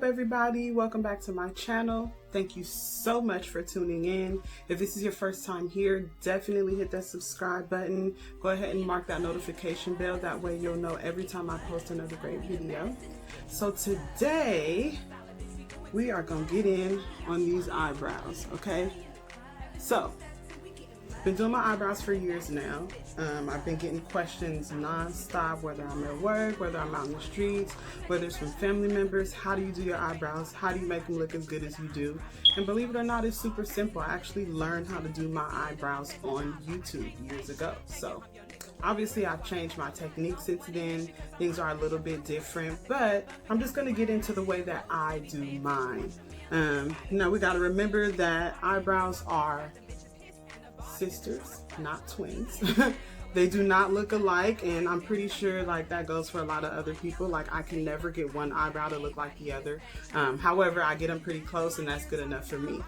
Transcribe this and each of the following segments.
everybody? Welcome back to my channel. Thank you so much for tuning in. If this is your first time here, definitely hit that subscribe button. Go ahead and mark that notification bell. That way you'll know every time I post another great video. So today we are gonna get in on these eyebrows, okay? So been doing my eyebrows for years now. I've been getting questions non-stop, whether I'm at work, whether I'm out in the streets, whether it's from family members. How do you do your eyebrows? How do you make them look as good as you do? And believe it or not, it's super simple. I actually learned how to do my eyebrows on YouTube years ago. So obviously I've changed my technique since then. Things are a little bit different, but I'm just gonna get into the way that I do mine. Now we gotta remember that eyebrows are sisters, not twins. They do not look alike, and I'm pretty sure like that goes for a lot of other people. Like I can never get one eyebrow to look like the other. However, I get them pretty close, and that's good enough for me.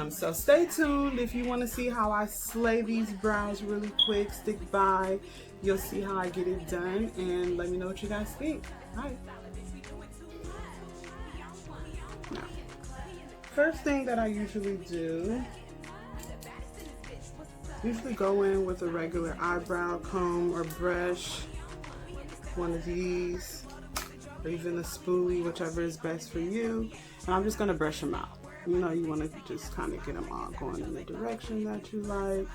So stay tuned if you want to see how I slay these brows really quick. Stick by, you'll see how I get it done, and let me know what you guys think. All right. Now, first thing that I usually do, go in with a regular eyebrow comb or brush, one of these, or even a spoolie, whichever is best for you. And I'm just gonna brush them out. You know, you wanna just kind of get them all going in the direction that you like.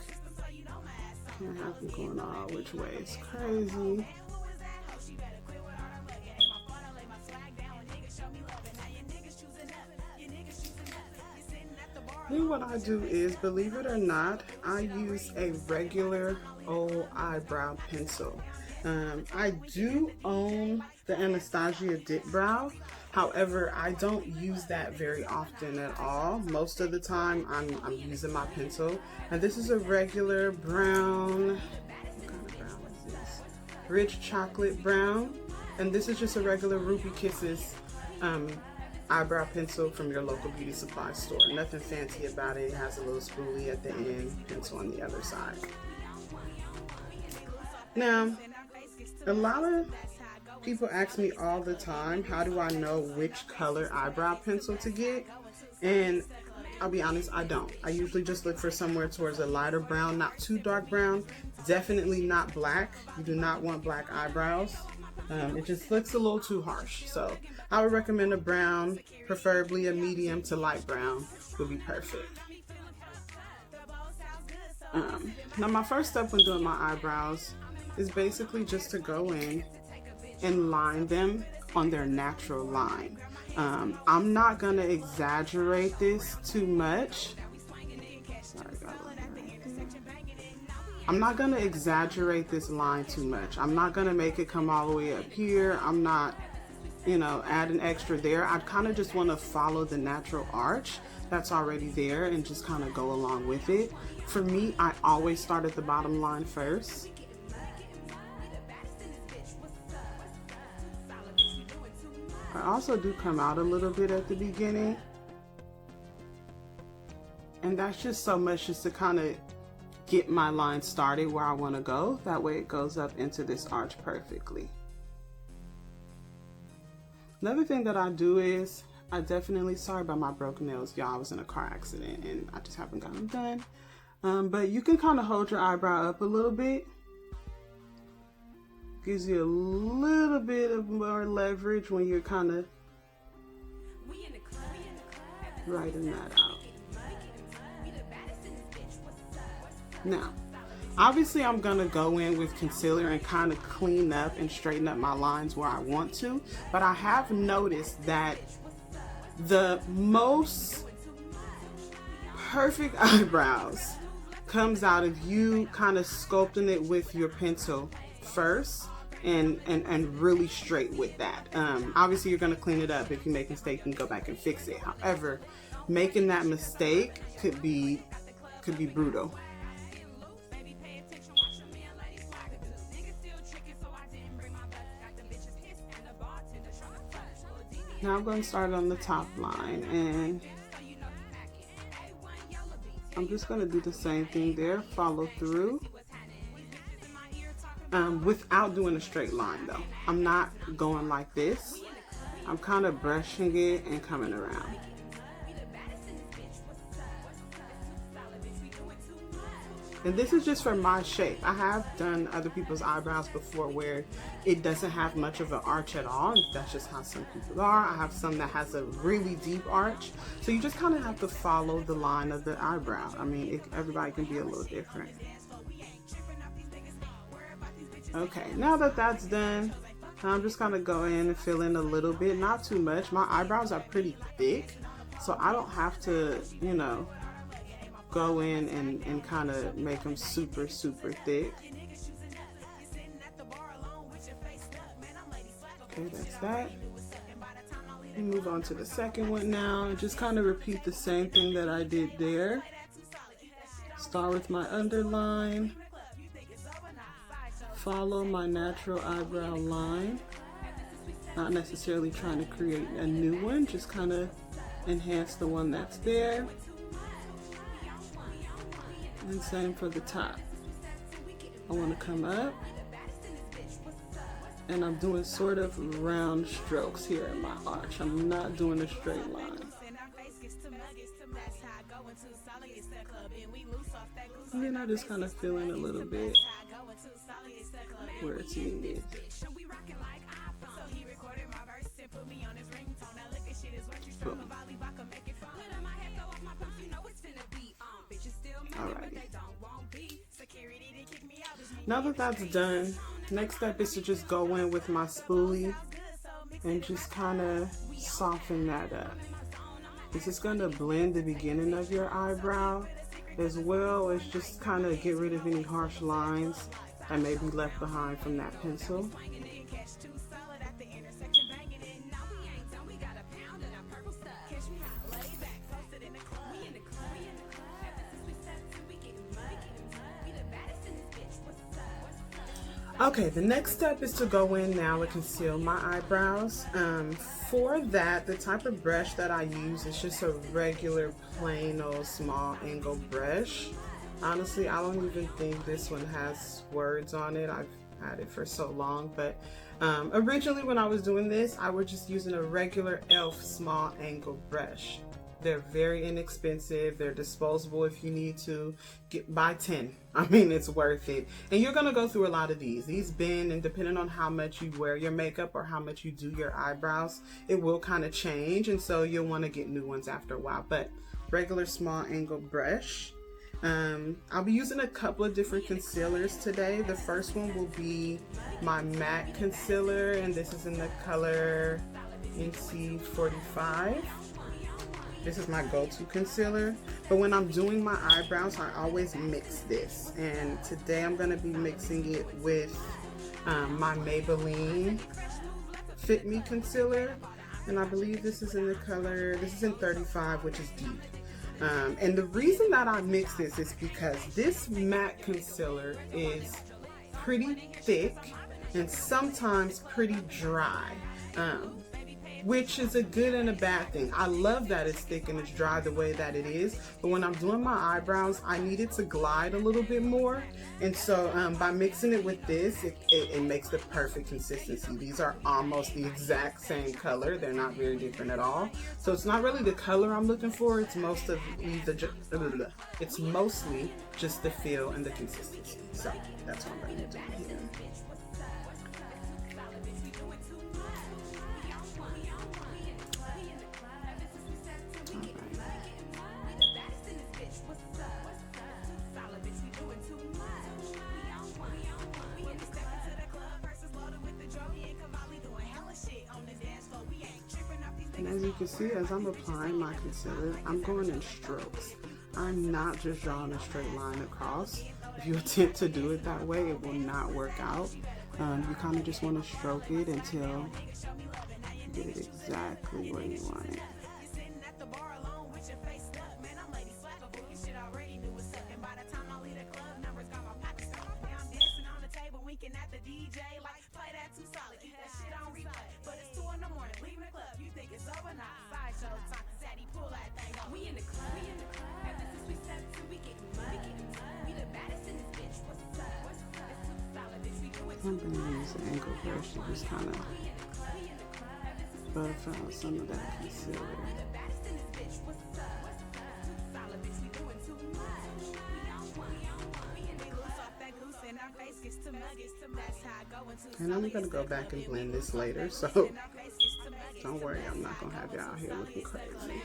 Can't have them going all which way, it's crazy. Then what I do is, believe it or not, I use a regular old eyebrow pencil. I do own the Anastasia Dip Brow. However, I don't use that very often at all. Most of the time, I'm using my pencil. And this is a regular brown, what kind of brown is this? Rich chocolate brown. And this is just a regular Ruby Kisses eyebrow pencil from your local beauty supply store. Nothing fancy about it. It has a little spoolie at the end, pencil on the other side. Now, a lot of people ask me all the time, how do I know which color eyebrow pencil to get? And I'll be honest, I don't. I usually just look for somewhere towards a lighter brown, not too dark brown, definitely not black. You do not want black eyebrows. It just looks a little too harsh. So I would recommend a brown, preferably a medium to light brown would be perfect. Now my first step when doing my eyebrows is basically just to go in and line them on their natural line. I'm not gonna exaggerate this too much. Sorry, I'm not gonna exaggerate this line too much. I'm not gonna make it come all the way up here. I'm not, you know, add an extra there. I kind of just want to follow the natural arch that's already there and just kind of go along with it. For me, I always start at the bottom line first. I also do come out a little bit at the beginning. And that's just so much just to kind of get my line started where I want to go. That way it goes up into this arch perfectly. Another thing that I do is, I definitely, sorry about my broken nails, y'all. I was in a car accident and I just haven't gotten them done. But you can kind of hold your eyebrow up a little bit. Gives you a little bit of more leverage when you're kind of writing that out. Now, obviously I'm gonna go in with concealer and kind of clean up and straighten up my lines where I want to, but I have noticed that the most perfect eyebrows comes out of you kind of sculpting it with your pencil first and really straight with that. Obviously you're gonna clean it up. If you make a mistake, you can go back and fix it. However, making that mistake could be brutal. Now I'm going to start on the top line, and I'm just going to do the same thing there, follow through, without doing a straight line though. I'm not going like this. I'm kind of brushing it and coming around. And this is just for my shape. I have done other people's eyebrows before where it doesn't have much of an arch at all. That's just how some people are. I have some that has a really deep arch. So you just kind of have to follow the line of the eyebrow. I mean, everybody can be a little different. Okay, now that that's done, I'm just gonna go in and fill in a little bit, not too much. My eyebrows are pretty thick, so I don't have to, you know, go in and kind of make them super thick. Okay, that's that. We move on to the second one now and just kind of repeat the same thing that I did there. Start with my underline, follow my natural eyebrow line, not necessarily trying to create a new one, just kind of enhance the one that's there. And same for the top. I want to come up and I'm doing sort of round strokes here in my arch. I'm not doing a straight line. And then I just kind of fill in a little bit where it's needed. Boom. Alrighty. Now that that's done, next step is to just go in with my spoolie and just kind of soften that up. This is going to blend the beginning of your eyebrow as well as just kind of get rid of any harsh lines that may be left behind from that pencil. Okay, the next step is to go in now and conceal my eyebrows. For that, the type of brush that I use is just a regular plain old small angle brush. Honestly, I don't even think this one has words on it. I've had it for so long, but originally when I was doing this, I was just using a regular e.l.f. small angle brush. They're very inexpensive. They're disposable if you need to. Buy 10. I mean, it's worth it. And you're going to go through a lot of these. These bend, and depending on how much you wear your makeup or how much you do your eyebrows, it will kind of change. And so you'll want to get new ones after a while. But regular small angle brush. I'll be using a couple of different concealers today. The first one will be my matte concealer, and this is in the color NC45. This is my go-to concealer, but when I'm doing my eyebrows, I always mix this. And today I'm gonna be mixing it with my Maybelline Fit Me Concealer. And I believe this is in the color, this is in 35, which is deep. And the reason that I mix this is because this matte concealer is pretty thick and sometimes pretty dry. Which is a good and a bad thing. I love that it's thick and it's dry the way that it is, but when I'm doing my eyebrows, I need it to glide a little bit more. And so by mixing it with this, it makes the perfect consistency. These are almost the exact same color. They're not very different at all. So it's not really the color I'm looking for. It's mostly just the feel and the consistency. So that's what I'm going to do here. And as you can see, as I'm applying my concealer, I'm going in strokes. I'm not just drawing a straight line across. If you attempt to do it that way, it will not work out. You kind of just want to stroke it until you get it exactly where you want it. I'm going to use an angle brush to just kind of buff out some of that concealer. And I'm gonna go back and blend this later, so don't worry, I'm not gonna have y'all here looking crazy.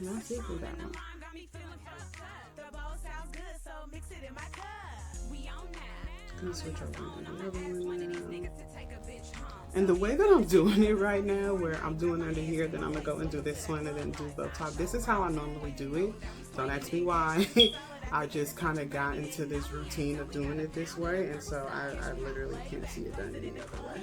And I see through that one. Gonna switch over to the other one now. And the way that I'm doing it right now, where I'm doing under here, then I'm gonna go and do this one and then do both top. This is how I normally do it. Don't ask me why. I just kind of got into this routine of doing it this way, and so I literally can't see it done any other way.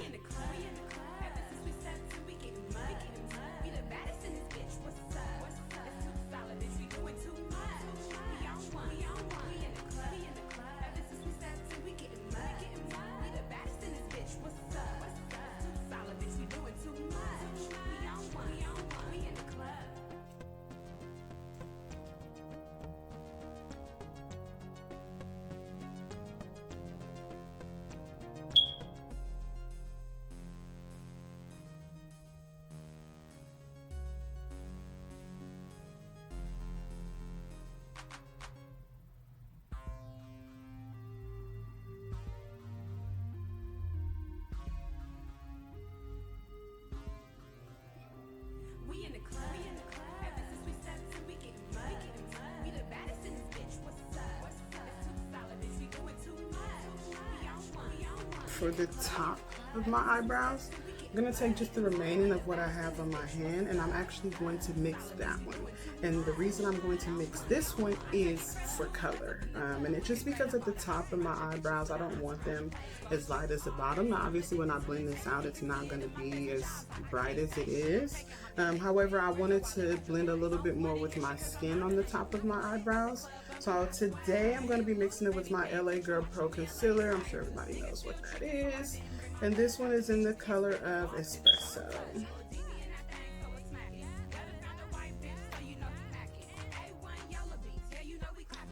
For the top of my eyebrows, I'm going to take just the remaining of what I have on my hand, and I'm actually going to mix that one. And the reason I'm going to mix this one is for color. And it's just because at the top of my eyebrows, I don't want them as light as the bottom. Now, obviously, when I blend this out, it's not going to be as bright as it is. However, I wanted to blend a little bit more with my skin on the top of my eyebrows. So today I'm going to be mixing it with my LA Girl Pro Concealer. I'm sure everybody knows what that is. And this one is in the color of Espresso.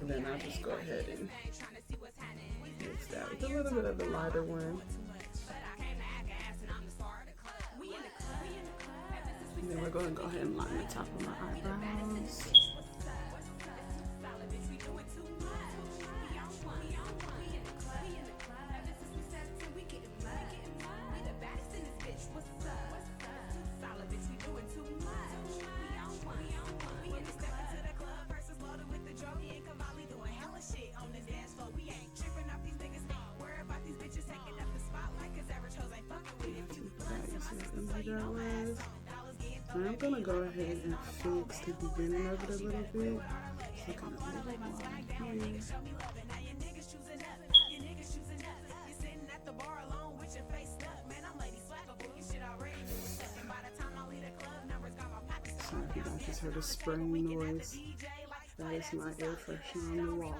And then I'll just go ahead and mix that with a little bit of the lighter one. And then we're going to go ahead and line the top of my eyebrows. And I'm gonna go ahead and fix the beginning of it a little bit. So kind of here. Sorry if you guys just heard a spraying noise. That is my air freshener on the wall.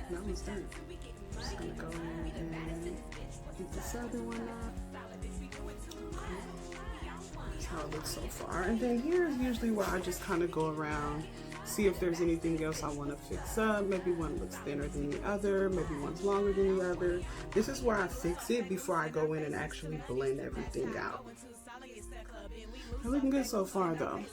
That one's done. I'm just gonna go in and get this other one up. That's how it looks so far. And then here's usually where I just kind of go around, see if there's anything else I want to fix up. Maybe one looks thinner than the other, maybe one's longer than the other. This is where I fix it before I go in and actually blend everything out. They're looking good so far though.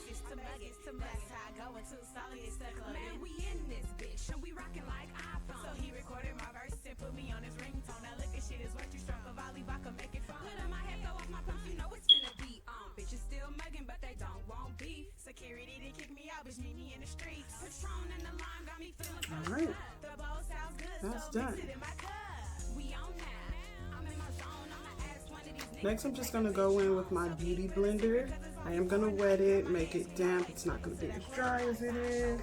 Alright, that's done. Next, I'm just going to go in with my beauty blender. I am going to wet it, make it damp. It's not going to be as dry as it is.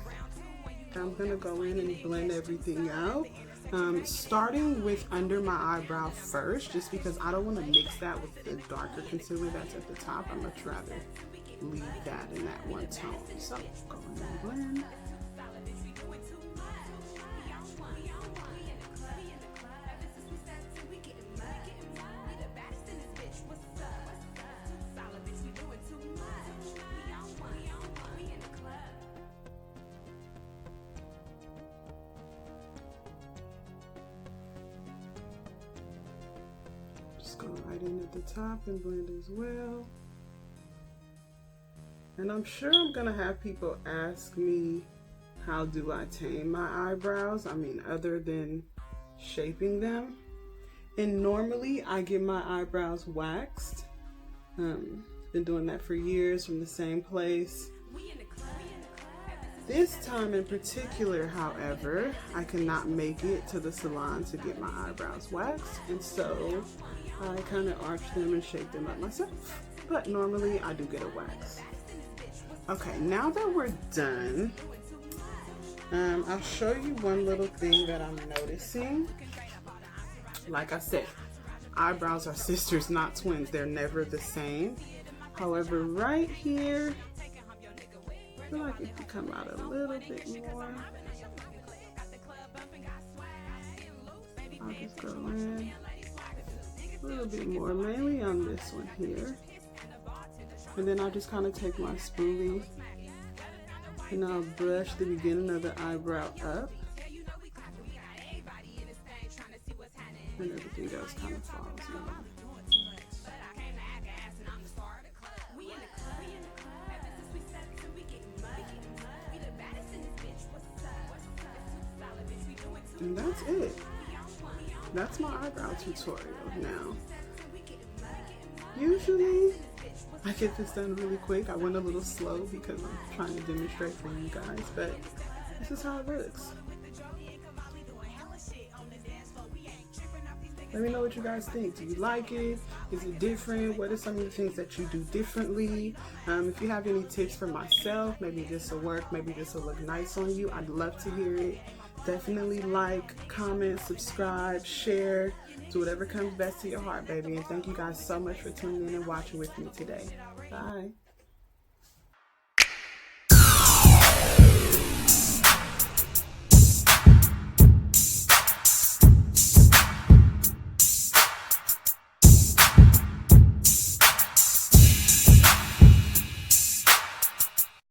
I'm going to go in and blend everything out. Starting with under my eyebrow first, just because I don't want to mix that with the darker concealer that's at the top. I'd much rather leave that in that one tone. So, go in and blend. Just go right in at the top and blend as well. And I'm sure I'm gonna have people ask me, how do I tame my eyebrows? I mean, other than shaping them. And normally I get my eyebrows waxed. Been doing that for years from the same place. This time in particular, however, I cannot make it to the salon to get my eyebrows waxed, and so I kind of arch them and shape them up myself. But normally I do get a wax. Okay, now that we're done, I'll show you one little thing that I'm noticing. Like I said, eyebrows are sisters, not twins. They're never the same. However, right here, I feel like it could come out a little bit more. I'll just go in a little bit more, mainly on this one here. And then I'll just kind of take my spoolie and I'll brush the beginning of the eyebrow up. And everything else kind of falls in. And that's it. That's my eyebrow tutorial now. Usually I get this done really quick. I went a little slow because I'm trying to demonstrate for you guys, but this is how it looks. Let me know what you guys think. Do you like it? Is it different? What are some of the things that you do differently? If you have any tips for myself, maybe this will work, maybe this will look nice on you, I'd love to hear it. Definitely like, comment, subscribe, share, do whatever comes best to your heart, baby. And thank you guys so much for tuning in and watching with me today. Bye.